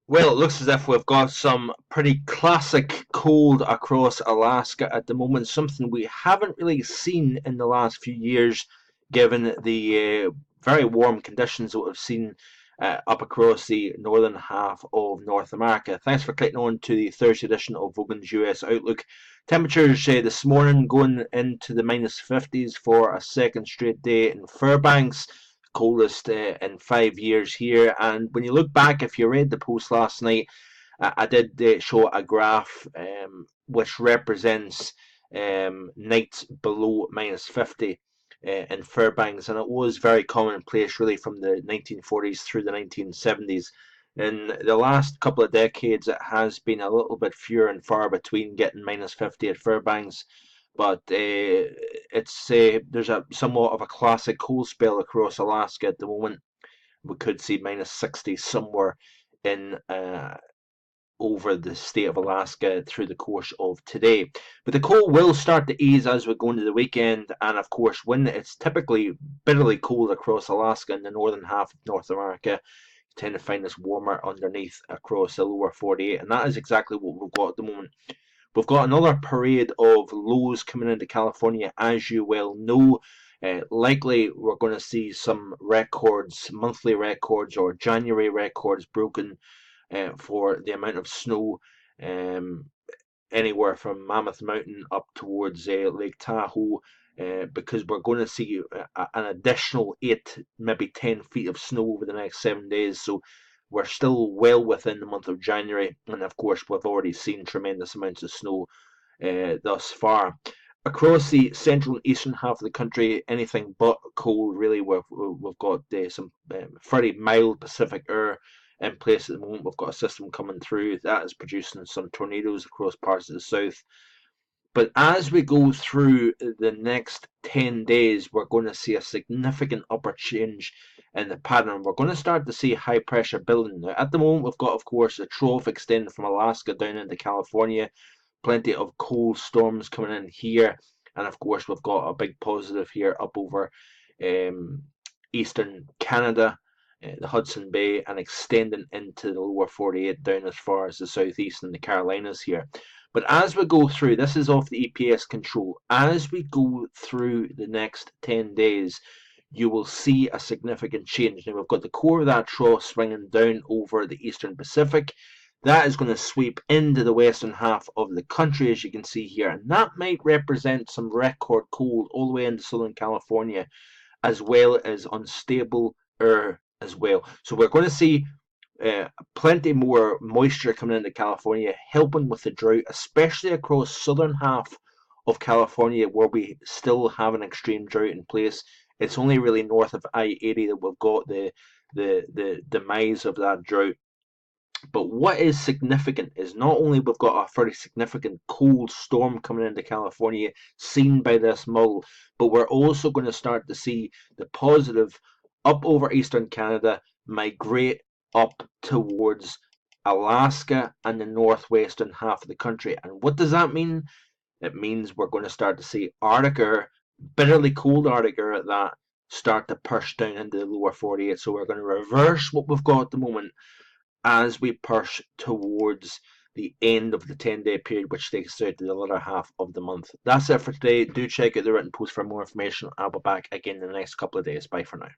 Well, it looks as if we've got some pretty classic cold across Alaska at the moment, something we haven't really seen in the last few years, given the very warm conditions that we've seen up across the northern half of North America. Thanks for clicking on to the Thursday edition of Vogan's US Outlook. Temperatures this morning going into the minus 50s for a second straight day in Fairbanks, coldest in 5 years here. And when you look back, if you read the post last night, I did show a graph which represents nights below minus 50 in Fairbanks, and it was very commonplace really from the 1940s through the 1970s. In the last couple of decades, it has been a little bit fewer and far between getting minus 50 at Fairbanks, but it's there's a somewhat of a classic cold spell across Alaska at the moment. We could see minus 60 somewhere in over the state of Alaska through the course of today. But the cold will start to ease as we go into the weekend, and of course, when it's typically bitterly cold across Alaska in the northern half of North America, you tend to find this warmer underneath across the lower 48, and that is exactly what we've got at the moment. We've got another parade of lows coming into California, as you well know. Likely, we're going to see some records, monthly records or January records broken for the amount of snow, um, anywhere from Mammoth Mountain up towards Lake Tahoe, because we're going to see an additional 8, maybe 10 feet of snow over the next 7 days. So we're still well within the month of January, and of course, we've already seen tremendous amounts of snow thus far. Across the central and eastern half of the country, anything but cold, really. We've got some fairly mild Pacific air in place at the moment. We've got a system coming through that is producing some tornadoes across parts of the south. But as we go through the next 10 days, we're going to see a significant upward change in the pattern. We're going to start to see high pressure building. Now, at the moment, we've got, of course, a trough extending from Alaska down into California. Plenty of cold storms coming in here. And of course, we've got a big positive here up over um, eastern Canada, the Hudson Bay, and extending into the lower 48 down as far as the southeast and the Carolinas here. But as we go through, this is off the EPS control, as we go through the next 10 days, you will see a significant change. Now, we've got the core of that trough swinging down over the eastern Pacific. That is going to sweep into the western half of the country, as you can see here, and that might represent some record cold all the way into Southern California, as well as unstable air as well. So we're going to see plenty more moisture coming into California, helping with the drought, especially across southern half of California, where we still have an extreme drought in place. It's only really north of I-80 that we've got the demise of that drought. But what is significant is not only we've got a very significant cold storm coming into California seen by this model, but we're also going to start to see the positive up over eastern Canada migrate up towards Alaska and the northwestern half of the country. And what does that mean? It means we're going to start to see Arctic air, bitterly cold Arctic air at that, start to push down into the lower 48. So we're going to reverse what we've got at the moment as we push towards the end of the 10-day period, which takes us out to the latter half of the month. That's it for today. Do check out the written post for more information. I'll be back again in the next couple of days. Bye for now.